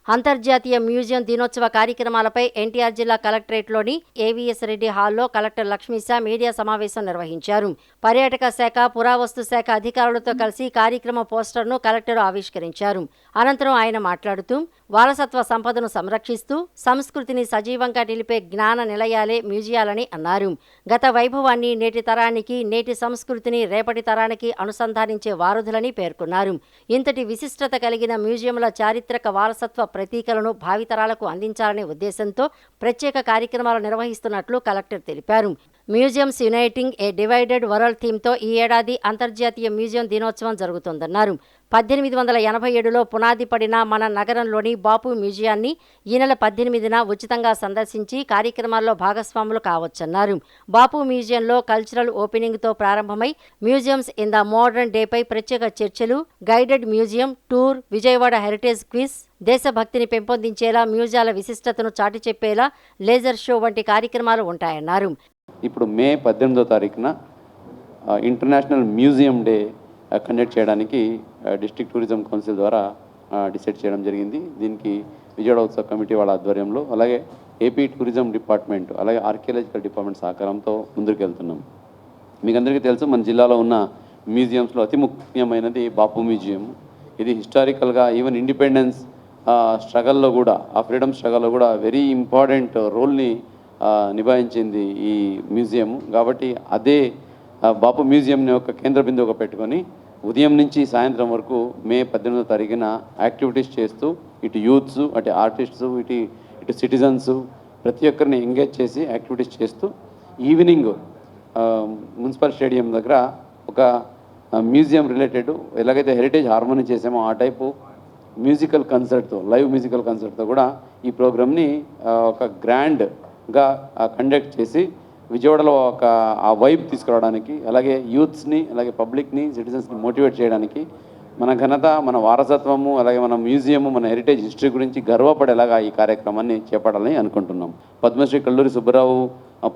అంతర్జాతీయ మ్యూజియం దినోత్సవ కార్యక్రమాలపై ఎన్టీఆర్ జిల్లా కలెక్టరేట్లోని ఏవీఎస్ రెడ్డి హాల్లో కలెక్టర్ లక్ష్మీశా మీడియా సమావేశం నిర్వహించారు. పర్యాటక శాఖ, పురావస్తు శాఖ అధికారులతో కలిసి కార్యక్రమ పోస్టర్ను కలెక్టర్ ఆవిష్కరించారు. అనంతరం ఆయన మాట్లాడుతూ వారసత్వ సంపదను సంరక్షిస్తూ సంస్కృతిని సజీవంగా నిలిపే జ్ఞాన నిలయాలే మ్యూజియాలని అన్నారు. గత వైభవాన్ని నేటి తరానికి, నేటి సంస్కృతిని రేపటి తరానికి అనుసంధానించే వారధులని పేర్కొన్నారు. ఇంతటి విశిష్టత కలిగిన మ్యూజియంల చారిత్రక వారసత్వ ప్రతీకలను భావితరాలకు అందించాలనే ఉద్దేశంతో ప్రత్యేక కార్యక్రమాలు నిర్వహిస్తున్నట్లు కలెక్టర్ తెలిపారు. మ్యూజియంస్ యునైటింగ్ ఏ డివైడెడ్ వరల్డ్ థీమ్తో ఈ ఏడాది అంతర్జాతీయ మ్యూజియం దినోత్సవం జరుగుతోందన్నారు. 1887లో పునాది పడిన మన నగరంలోని బాపు మ్యూజియాన్ని ఈ నెల 18న ఉచితంగా సందర్శించి కార్యక్రమాల్లో భాగస్వాములు కావచ్చన్నారు. బాపు మ్యూజియంలో కల్చరల్ ఓపెనింగ్తో ప్రారంభమై మ్యూజియంస్ ఇన్ ద మోడర్న్ డేపై ప్రత్యేక చర్చలు, guided museum tour, Vijayawada heritage quiz, దేశభక్తిని పెంపొందించేలా మ్యూజియాల విశిష్టతను చాటి చెప్పేలా లేజర్ షో వంటి కార్యక్రమాలు ఉంటాయన్నారు. ఇప్పుడు మే 18వ తారీఖున ఇంటర్నేషనల్ మ్యూజియం డే కండక్ట్ చేయడానికి డిస్ట్రిక్ట్ టూరిజం కౌన్సిల్ ద్వారా డిసైడ్ చేయడం జరిగింది. దీనికి విజయవాడ ఉత్సవ కమిటీ వాళ్ళ ఆధ్వర్యంలో, అలాగే ఏపీ టూరిజం డిపార్ట్మెంట్, అలాగే ఆర్కియాలజికల్ డిపార్ట్మెంట్ సహకారంతో ముందుకు వెళ్తున్నాం. మీకు అందరికీ తెలుసు, మన జిల్లాలో ఉన్న మ్యూజియంస్లో అతి ముఖ్యమైనది బాపు మ్యూజియం. ఇది హిస్టారికల్గా ఈవెన్ ఇండిపెండెన్స్ స్ట్రగల్లో కూడా, ఆ ఫ్రీడమ్ స్ట్రగల్లో కూడా వెరీ ఇంపార్టెంట్ రోల్ని నిభాయించింది ఈ మ్యూజియం. కాబట్టి అదే బాపు మ్యూజియంని ఒక కేంద్ర బిందువుగా పెట్టుకొని ఉదయం నుంచి సాయంత్రం వరకు మే 18వ తారీఖున యాక్టివిటీస్ చేస్తూ ఇటు యూత్స్, అటు ఆర్టిస్ట్స్, ఇటు సిటిజన్స్ ప్రతి ఒక్కరిని ఎంగేజ్ చేసి యాక్టివిటీస్ చేస్తూ ఈవినింగ్ మున్సిపల్ స్టేడియం దగ్గర ఒక మ్యూజియం రిలేటెడ్ ఎలాగైతే హెరిటేజ్ హార్మోనీ చేసామో ఆ టైపు మ్యూజికల్ కన్సర్ట్తో, లైవ్ మ్యూజికల్ కన్సర్ట్తో కూడా ఈ ప్రోగ్రామ్ని ఒక గ్రాండ్గా కండక్ట్ చేసి విజయవాడలో ఒక ఆ వైబ్ తీసుకురావడానికి, అలాగే యూత్స్ని, అలాగే పబ్లిక్ని, సిటిజన్స్ని మోటివేట్ చేయడానికి, మన ఘనత, మన వారసత్వము, అలాగే మన మ్యూజియము, మన హెరిటేజ్ హిస్టరీ గురించి గర్వపడేలాగా ఈ కార్యక్రమాన్ని చేపట్టాలని అనుకుంటున్నాం. పద్మశ్రీ కల్లూరి సుబ్బరావు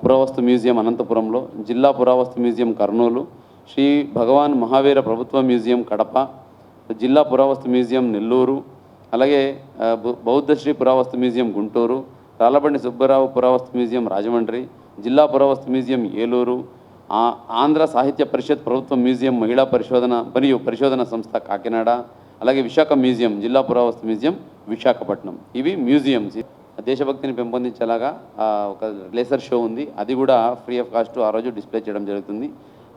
పురావస్తు మ్యూజియం అనంతపురంలో, జిల్లా పురావస్తు మ్యూజియం కర్నూలు, శ్రీ భగవాన్ మహావీర ప్రభుత్వ మ్యూజియం కడప, జిల్లా పురావస్తు మ్యూజియం నెల్లూరు, అలాగే బౌద్ధశ్రీ పురావస్తు మ్యూజియం గుంటూరు, రాళ్లబండి సుబ్బరావు పురావస్తు మ్యూజియం రాజమండ్రి, జిల్లా పురావస్తు మ్యూజియం ఏలూరు, ఆంధ్ర సాహిత్య పరిషత్ ప్రభుత్వ మ్యూజియం మహిళా పరిశోధన మరియు పరిశోధన సంస్థ కాకినాడ, అలాగే విశాఖ మ్యూజియం, జిల్లా పురావస్తు మ్యూజియం విశాఖపట్నం. ఇవి మ్యూజియంస్. దేశభక్తిని పెంపొందించేలాగా ఒక లేసర్ షో ఉంది, అది కూడా ఫ్రీ ఆఫ్ కాస్ట్ ఆ రోజు డిస్ప్లే చేయడం జరుగుతుంది.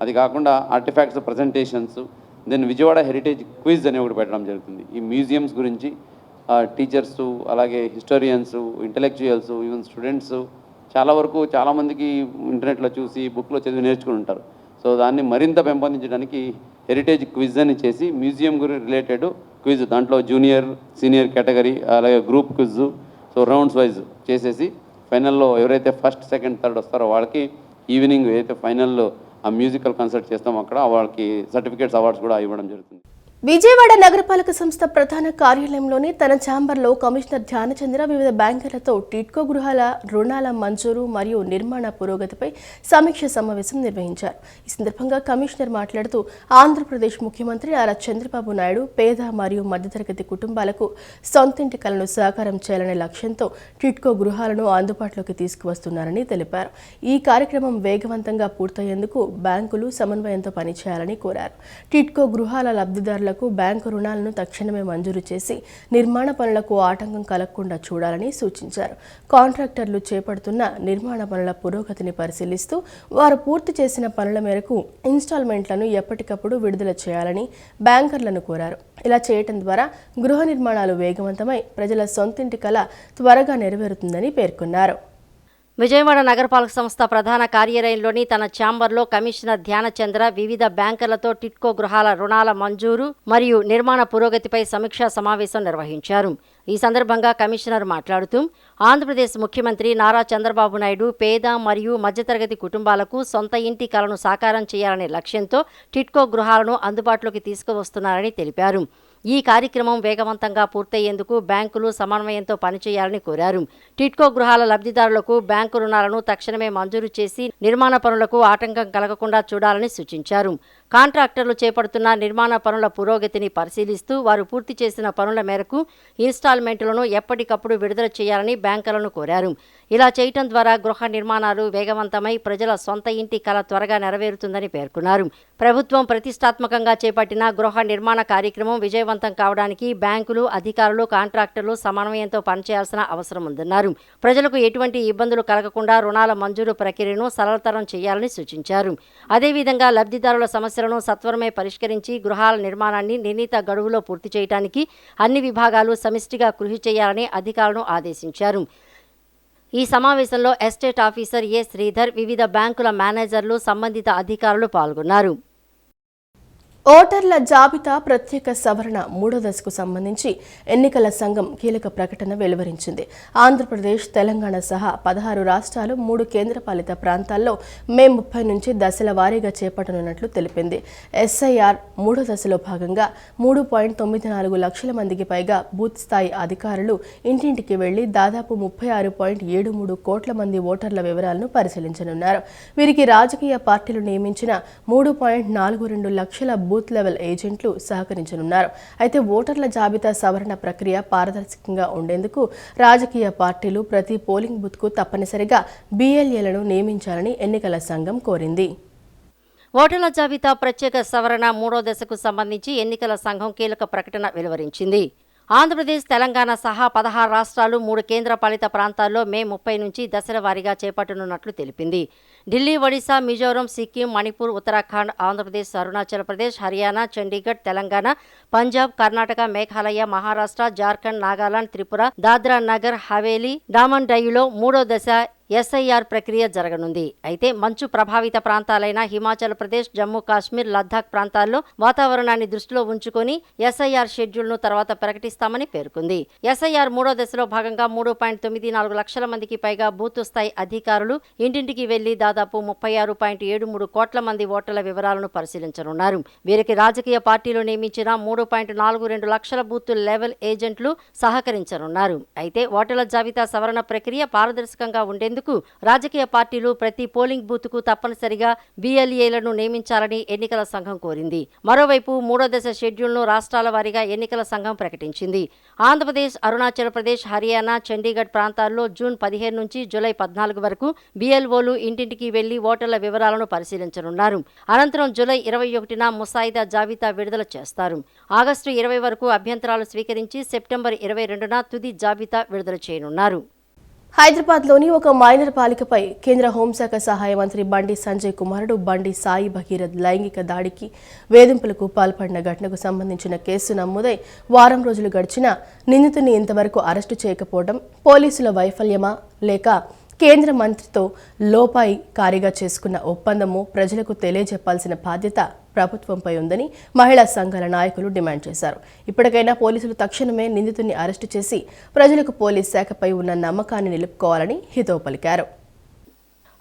అది కాకుండా artifacts presentations, then Vijayawada heritage quiz అని ఒకటి పెట్టడం జరుగుతుంది. ఈ మ్యూజియంస్ గురించి టీచర్సు, అలాగే హిస్టోరియన్స్, ఇంటలెక్చువల్స్, ఈవెన్ స్టూడెంట్స్ చాలా వరకు చాలామందికి ఇంటర్నెట్లో చూసి బుక్లో చదివి నేర్చుకుని ఉంటారు. సో దాన్ని మరింత పెంపొందించడానికి హెరిటేజ్ క్విజ్ అని చేసి మ్యూజియం గురించి రిలేటెడ్ క్విజ్, దాంట్లో జూనియర్, సీనియర్ కేటగిరీ, అలాగే group quiz, so rounds wise చేసేసి ఫైనల్లో ఎవరైతే ఫస్ట్, సెకండ్, థర్డ్ వస్తారో వాళ్ళకి ఈవినింగ్ ఏదైతే ఫైనల్లో ఆ మ్యూజికల్ కన్సర్ట్ చేస్తామో అక్కడ వాళ్ళకి సర్టిఫికేట్స్, అవార్డ్స్ కూడా ఇవ్వడం జరుగుతుంది. విజయవాడ నగరపాలక సంస్థ ప్రధాన కార్యాలయంలోని తన ఛాంబర్లో కమిషనర్ ధ్యానచంద్ర వివిధ బ్యాంకులతో టిడ్కో గృహాల రుణాల మంజూరు మరియు నిర్మాణ పురోగతిపై సమీక్ష సమావేశం నిర్వహించారు. ఈ సందర్భంగా కమిషనర్ మాట్లాడుతూ ఆంధ్రప్రదేశ్ ముఖ్యమంత్రి నారా చంద్రబాబు నాయుడు పేద మరియు మధ్యతరగతి కుటుంబాలకు సొంతింటి కలను సాకారం చేయాలనే లక్ష్యంతో టిడ్కో గృహాలను అందుబాటులోకి తీసుకువస్తున్నారని తెలిపారు. ఈ కార్యక్రమం వేగవంతంగా పూర్తయ్యేందుకు బ్యాంకులు సమన్వయంతో పనిచేయాలని కోరారు. టిడ్కో గృహాల లబ్ధిదారులకు బ్యాంకు రుణాలను తక్షణమే మంజూరు చేసి నిర్మాణ పనులకు ఆటంకం కలగకుండా చూడాలని సూచించారు. కాంట్రాక్టర్లు చేపడుతున్న నిర్మాణ పనుల పురోగతిని పరిశీలిస్తూ వారు పూర్తి చేసిన పనుల మేరకు ఇన్స్టాల్మెంట్లను ఎప్పటికప్పుడు విడుదల చేయాలని బ్యాంకర్లను కోరారు. ఇలా చేయటం ద్వారా గృహ నిర్మాణాలు వేగవంతమై ప్రజల సొంతింటి కల త్వరగా నెరవేరుతుందని పేర్కొన్నారు. విజయవాడ నగరపాలక సంస్థ ప్రధాన కార్యాలయంలోని తన ఛాంబర్లో కమిషనర్ ధ్యానచంద్ర వివిధ బ్యాంకర్లతో టిడ్కో గృహాల రుణాల మంజూరు మరియు నిర్మాణ పురోగతిపై సమీక్షా సమావేశం నిర్వహించారు. ఈ సందర్భంగా కమిషనర్ మాట్లాడుతూ ఆంధ్రప్రదేశ్ ముఖ్యమంత్రి నారా చంద్రబాబు నాయుడు పేద మరియు మధ్యతరగతి కుటుంబాలకు సొంత ఇంటి కలను సాకారం చేయాలనే లక్ష్యంతో టిడ్కో గృహాలను అందుబాటులోకి తీసుకువస్తున్నారని తెలిపారు. ఈ కార్యక్రమం వేగవంతంగా పూర్తయ్యేందుకు బ్యాంకులు సమన్వయంతో పనిచేయాలని కోరారు. టిడ్కో గృహాల లబ్ధిదారులకు బ్యాంకు రుణాలను తక్షణమే మంజూరు చేసి నిర్మాణ పనులకు ఆటంకం కలగకుండా చూడాలని సూచించారు. కాంట్రాక్టర్లు చేపడుతున్న నిర్మాణ పనుల పురోగతిని పరిశీలిస్తూ వారు పూర్తి చేసిన పనుల మేరకు ఇన్స్టాల్మెంట్లను ఎప్పటికప్పుడు విడుదల చేయాలని బ్యాంకర్లను కోరారు. ఇలా చేయటం ద్వారా గృహ నిర్మాణాలు వేగవంతమై ప్రజల సొంత ఇంటి కల త్వరగా నెరవేరుతుందని పేర్కొన్నారు. ప్రభుత్వం ప్రతిష్టాత్మకంగా చేపట్టిన గృహ నిర్మాణ కార్యక్రమం విజయవంతం కావడానికి బ్యాంకులు, అధికారులు, కాంట్రాక్టర్లు సమన్వయంతో పనిచేయాల్సిన అవసరం ఉందన్నారు. ప్రజలకు ఎటువంటి ఇబ్బందులు కలగకుండా రుణాల మంజూరు ప్రక్రియను సరళతరం చేయాలని సూచించారు. అదేవిధంగా లబ్ధిదారుల సమస్యలను సత్వరమే పరిష్కరించి గృహాల నిర్మాణాన్ని నిర్ణీత గడువులో పూర్తి చేయడానికి అన్ని విభాగాలు సమిష్టిగా కృషి చేయాలని అధికారులను ఆదేశించారు. ఈ సమావేశంలో ఎస్టేట్ ఆఫీసర్ ఏ శ్రీధర్, వివిధ బ్యాంకుల మేనేజర్లు, సంబంధిత అధికారులు పాల్గొన్నారు. ఓటర్ల జాబితా ప్రత్యేక సవరణ 3వ దశకు సంబంధించి ఎన్నికల సంఘం కీలక ప్రకటన వెలువరించింది. ఆంధ్రప్రదేశ్, తెలంగాణ సహా 16 రాష్ట్రాలు, 3 కేంద్రపాలిత ప్రాంతాల్లో మే 30 నుంచి దశల వారీగా చేపట్టనున్నట్లు తెలిపింది. ఎస్ఐఆర్ 3వ దశలో భాగంగా 3.94 లక్షల మందికి పైగా బూత్ స్థాయి అధికారులు ఇంటింటికి వెళ్లి దాదాపు 36.73 కోట్ల మంది ఓటర్ల వివరాలను పరిశీలించనున్నారు. వీరికి రాజకీయ పార్టీలు నియమించిన 3.42 లక్షల బూత్ లెవెల్ ఏజెంట్లు సహకరించనున్నారు. అయితే ఓటర్ల జాబితా సవరణ ప్రక్రియ పారదర్శకంగా ఉండేందుకు రాజకీయ పార్టీలు ప్రతి పోలింగ్ బూత్కు తప్పనిసరిగా BLAలను నియమించాలని ఎన్నికల సంఘం కోరింది. ఓటర్ల జాబితా ప్రత్యేక సవరణ 3వ దశకు సంబంధించి ఎన్నికల సంఘం కీలక ప్రకటన వెలువరించింది. ఆంధ్రప్రదేశ్, తెలంగాణ సహా 16 రాష్ట్రాలు, 3 కేంద్రపాలిత ప్రాంతాల్లో మే 30 నుంచి దశల వారీగా చేపట్టనున్నట్లు తెలిపింది. ఢిల్లీ, ఒడిశా, మిజోరం, సిక్కిం, మణిపూర్, ఉత్తరాఖండ్, ఆంధ్రప్రదేశ్, అరుణాచల్ ప్రదేశ్, హర్యానా, చండీగఢ్, తెలంగాణ, పంజాబ్, కర్ణాటక, మేఘాలయ, మహారాష్ట్ర, జార్ఖండ్, నాగాలాండ్, త్రిపుర, దాద్రా నగర్ హవేలీ, డామన్ డయ్యూలో 3వ దశ ఎస్ఐఆర్ ప్రక్రియ జరగనుంది. అయితే మంచు ప్రభావిత ప్రాంతాలైన హిమాచల్ ప్రదేశ్, జమ్మూ కాశ్మీర్, లద్దాఖ్ ప్రాంతాల్లో వాతావరణాన్ని దృష్టిలో ఉంచుకొని ఎస్ఐఆర్ షెడ్యూల్ను తర్వాత ప్రకటిస్తామని పేర్కొంది. ఎస్ఐఆర్ 3వ దశలో భాగంగా 3.94 లక్షల మందికి పైగా బూత్ స్థాయి అధికారులు ఇంటింటికి వెళ్లి దాదాపు 36.73 కోట్ల మంది ఓటర్ల వివరాలను పరిశీలించనున్నారు. వీరికి రాజకీయ పార్టీలు నియమించిన 3.42 లక్షల బూత్ లెవెల్ ఏజెంట్లు సహకరించనున్నారు. అయితే ఓటర్ల జాబితా సవరణ ప్రక్రియ పారదర్శకంగా ఉండేందుకు రాజకీయ పార్టీలు ప్రతి పోలింగ్ బూత్కు తప్పనిసరిగా BLAలను నియమించాలని ఎన్నికల సంఘం కోరింది. మరోవైపు 3వ దశ షెడ్యూల్ను రాష్ట్రాల వారీగా ఎన్నికల సంఘం ప్రకటించింది. ఆంధ్రప్రదేశ్, అరుణాచల్ ప్రదేశ్, హర్యానా, చండీగఢ్ ప్రాంతాల్లో జూన్ 15 నుంచి జూలై 14 వరకు BLOలు ఇంటింటికి వెళ్లి ఓటర్ల వివరాలను పరిశీలించనున్నారు. అనంతరం జూలై 21న ముసాయిదా జాబితా విడుదల చేస్తారు. ఆగస్టు 20 వరకు అభ్యంతరాలు స్వీకరించి సెప్టెంబర్ 22న తుది జాబితా విడుదల చేయనున్నారు. హైదరాబాద్లోని ఒక మైనర్ బాలికపై కేంద్ర హోంశాఖ సహాయ మంత్రి బండి సంజయ్ కుమారుడు బండి సాయి భగీరథ్ లైంగిక దాడికి, వేధింపులకు పాల్పడిన ఘటనకు సంబంధించిన కేసు నమోదై వారం రోజులు గడిచినా నిందితుని ఇంతవరకు అరెస్టు చేయకపోవడం పోలీసుల వైఫల్యమా లేక కేంద్ర మంత్రితో లోపాయికారిగా చేసుకున్న ఒప్పందము ప్రజలకు తెలియజెప్పాల్సిన బాధ్యత ప్రభుత్వంపై ఉందని మహిళా సంఘాల నాయకులు డిమాండ్ చేశారు. ఇప్పటికైనా పోలీసులు తక్షణమే నిందితుడిని అరెస్టు చేసి ప్రజలకు పోలీస్ శాఖపై ఉన్న నమ్మకాన్ని నిలుపుకోవాలని హితవు పలికారు.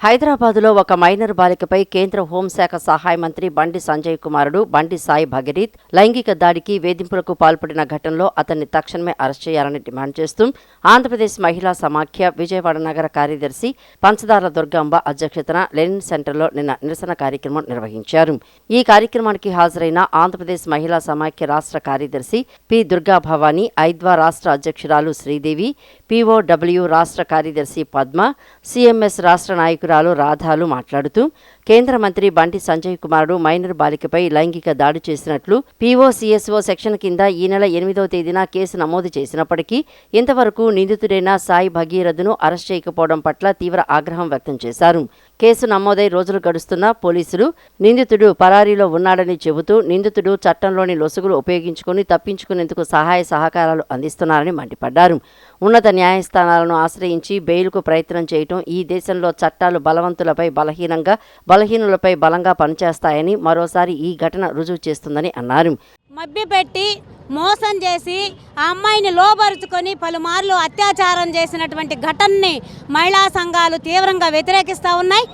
హైదరాబాదులో ఒక మైనర్ బాలికపై కేంద్ర హోంశాఖ సహాయ మంత్రి బండి సంజయ్ కుమారుడు బండి సాయి భగీరథ్ లైంగిక దాడికి వేధింపులకు పాల్పడిన ఘటనలో అతన్ని తక్షణమే అరెస్ట్ చేయాలని డిమాండ్ చేస్తూ ఆంధ్రప్రదేశ్ మహిళా సమాఖ్య విజయవాడ నగర కార్యదర్శి పంచదార దుర్గాంబ అధ్యక్షతన లెనిన్ సెంటర్లో నిన్న నిరసన కార్యక్రమం నిర్వహించారు. ఈ కార్యక్రమానికి హాజరైన ఆంధ్రప్రదేశ్ మహిళా సమాఖ్య రాష్ట్ర కార్యదర్శి పి దుర్గా భవానీ, ఐద్వా రాష్ట్ర అధ్యక్షురాలు శ్రీదేవి, పిఓడబ్ల్యూ రాష్ట్ర కార్యదర్శి పద్మ, సిఎంఎస్ రాష్ట్ర నాయకురాలు రాధాలు మాట్లాడుతూ కేంద్ర మంత్రి బండి సంజయ్ కుమారుడు మైనర్ బాలికపై లైంగిక దాడి చేసినట్లు పీఓసీఎస్ఓ సెక్షన్ కింద ఈ నెల 8వ తేదీన కేసు నమోదు చేసినప్పటికీ ఇంతవరకు నిందితుడైన సాయి భగీరథను అరెస్ట్ చేయకపోవడం పట్ల తీవ్ర ఆగ్రహం వ్యక్తం చేశారు. కేసు నమోదై రోజులు గడుస్తున్నా పోలీసులు నిందితుడు పరారీలో ఉన్నాడని చెబుతూ నిందితుడు చట్టంలోని లొసుగులు ఉపయోగించుకుని తప్పించుకునేందుకు సహాయ సహకారాలు అందిస్తున్నారని మండిపడ్డారు. ఉన్నత న్యాయస్థానాలను ఆశ్రయించి బెయిల్కు ప్రయత్నం చేయటం ఈ దేశంలో చట్టాలు బలవంతులపై బలహీనంగా, బలహీనులపై బలంగా పనిచేస్తాయని మరోసారి ఈ ఘటన రుజువు చేస్తుందని అన్నారు. మభ్యపెట్టి మోసం చేసి ఆ అమ్మాయిని లోబరుచుకొని పలుమార్లు అత్యాచారం చేసినటువంటి ఘటనని మహిళా సంఘాలు తీవ్రంగా వ్యతిరేకిస్తూ ఉన్నాయి.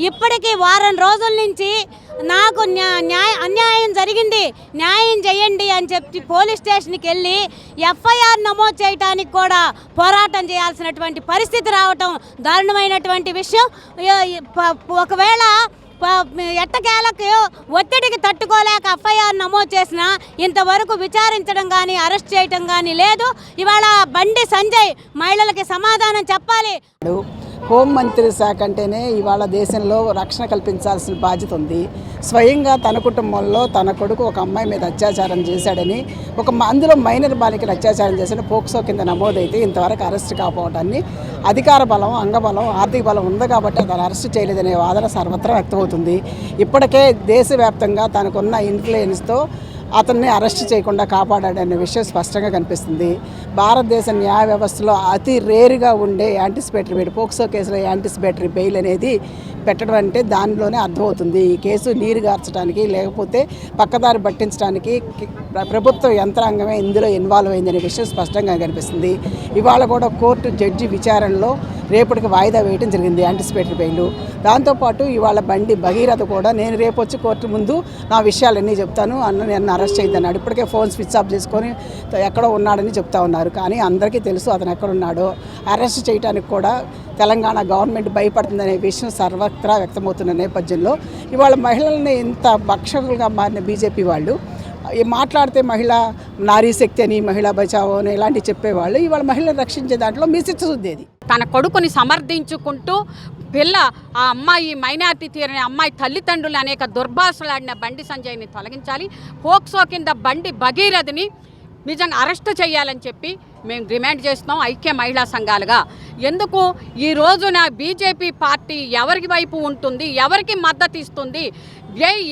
ఇప్పటికీ వారం రోజుల నుంచి నాకు అన్యాయం జరిగింది, న్యాయం చేయండి అని చెప్పి పోలీస్ స్టేషన్కి వెళ్ళి ఎఫ్ఐఆర్ నమోదు చేయడానికి కూడా పోరాటం చేయాల్సినటువంటి పరిస్థితి రావటం దారుణమైనటువంటి విషయం. ఒకవేళ ఎట్టకేలకు ఒత్తిడికి తట్టుకోలేక ఎఫ్ఐఆర్ నమోదు చేసినా ఇంతవరకు విచారించడం కానీ అరెస్ట్ చేయడం కానీ లేదు. ఇవాళ బండి సంజయ్ మహిళలకి సమాధానం చెప్పాలి. హోంమంత్రి శాఖ అంటేనే ఇవాళ దేశంలో రక్షణ కల్పించాల్సిన బాధ్యత ఉంది. స్వయంగా తన కుటుంబంలో తన కొడుకు ఒక అమ్మాయి మీద అత్యాచారం చేశాడని, అందులో మైనర్ బాలికలు అత్యాచారం చేసిన పోక్సో కింద నమోదైతే ఇంతవరకు అరెస్ట్ కాకపోవడాన్ని అధికార బలం, అంగబలం, ఆర్థిక బలం ఉంది కాబట్టి అతను అరెస్ట్ చేయలేదనే వాదన సర్వత్రా వ్యక్తమవుతుంది. ఇప్పటికే దేశవ్యాప్తంగా తనకున్న ఇన్ఫ్లుయెన్స్తో అతన్ని అరెస్ట్ చేయకుండా కాపాడాడనే విషయం స్పష్టంగా కనిపిస్తుంది. భారతదేశ న్యాయ వ్యవస్థలో అతి రేరుగా ఉండే యాంటిసిపేటరీ బెయిల్, పోక్సో కేసులో యాంటిసిపేటరీ బెయిల్ అనేది పెట్టడం అంటే దానిలోనే అర్థమవుతుంది. ఈ కేసు నీరు గార్చడానికి లేకపోతే పక్కదారి పట్టించడానికి ప్రభుత్వ యంత్రాంగమే ఇందులో ఇన్వాల్వ్ అయిందనే విషయం స్పష్టంగా కనిపిస్తుంది. ఇవాళ కూడా కోర్టు జడ్జి విచారణలో రేపటికి వాయిదా వేయడం జరిగింది యాంటిసిపేటరీ బెయిల్. దాంతోపాటు ఇవాళ బండి భగీరథ కూడా నేను రేపు వచ్చి కోర్టు ముందు నా విషయాలన్నీ చెప్తాను నన్ను అరెస్ట్ చేయద్దన్నాడు. ఇప్పటికే ఫోన్ స్విచ్ ఆఫ్ చేసుకొని ఎక్కడో ఉన్నాడని చెప్తా ఉన్నారు. కానీ అందరికీ తెలుసు అతను ఎక్కడున్నాడో. అరెస్ట్ చేయడానికి కూడా తెలంగాణ గవర్నమెంట్ భయపడుతుందనే విషయం సర్వత్రా వ్యక్తమవుతున్న నేపథ్యంలో ఇవాళ మహిళల్ని ఇంత భక్షకులుగా మారిన బీజేపీ వాళ్ళు మాట్లాడితే మహిళా నారీ శక్తి అని, మహిళా బచావో అని ఇలాంటివి చెప్పేవాళ్ళు ఇవాళ మహిళలు రక్షించే దాంట్లో మీ చిత్తశుద్ధి. తన కొడుకుని సమర్థించుకుంటూ ఆ అమ్మాయి మైనార్టీ తీరని అమ్మాయి తల్లిదండ్రులు అనేక దుర్భాషలాడిన బండి సంజయ్ని తొలగించాలి. పోక్సో కింద బండి భగీరథని నిజంగా అరెస్ట్ చేయాలని చెప్పి మేము డిమాండ్ చేస్తున్నాం ఐక్య మహిళా సంఘాలుగా. ఎందుకు ఈ రోజున బీజేపీ పార్టీ ఎవరికి వైపు ఉంటుంది, ఎవరికి మద్దతు ఇస్తుంది?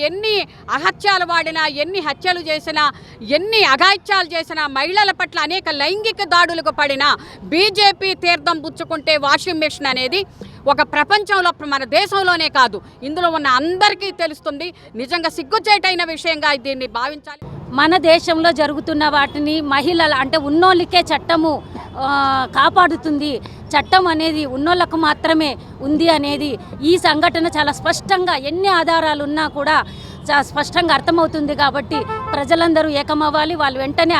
ఎన్ని అహత్యాలు వాడినా, ఎన్ని హత్యలు చేసినా, ఎన్ని అఘాయిత్యాలు చేసినా, మహిళల పట్ల అనేక లైంగిక దాడులకు పడినా బీజేపీ తీర్థం పుచ్చుకుంటే వాషింగ్ మెషిన్ అనేది ఒక ప్రపంచంలో మన దేశంలోనే కాదు ఇందులో ఉన్న అందరికీ తెలుస్తుంది. నిజంగా సిగ్గుచేటైన విషయంగా దీన్ని భావించాలి. మన దేశంలో జరుగుతున్న వాటిని మహిళలు అంటే ఉన్నోళ్ళకే చట్టము కాపాడుతుంది. చట్టం అనేది ఉన్నోళ్ళకు మాత్రమే ఉంది అనేది ఈ సంఘటన చాలా స్పష్టంగా ఎన్ని ఆధారాలు ఉన్నా కూడా చాలా స్పష్టంగా అర్థమవుతుంది. కాబట్టి ప్రజలందరూ ఏకమవ్వాలి. వాళ్ళు వెంటనే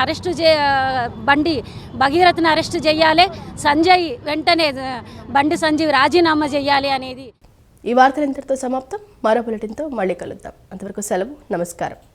బండి భగీరథని అరెస్ట్ చేయాలి. సంజయ్ వెంటనే బండి సంజయ్ రాజీనామా చేయాలి అనేది. ఈ వార్తలు ఇంతటితో సమాప్తం. మరో బులెటిన్తో మళ్ళీ కలుద్దాం. అంతవరకు సెలవు. నమస్కారం.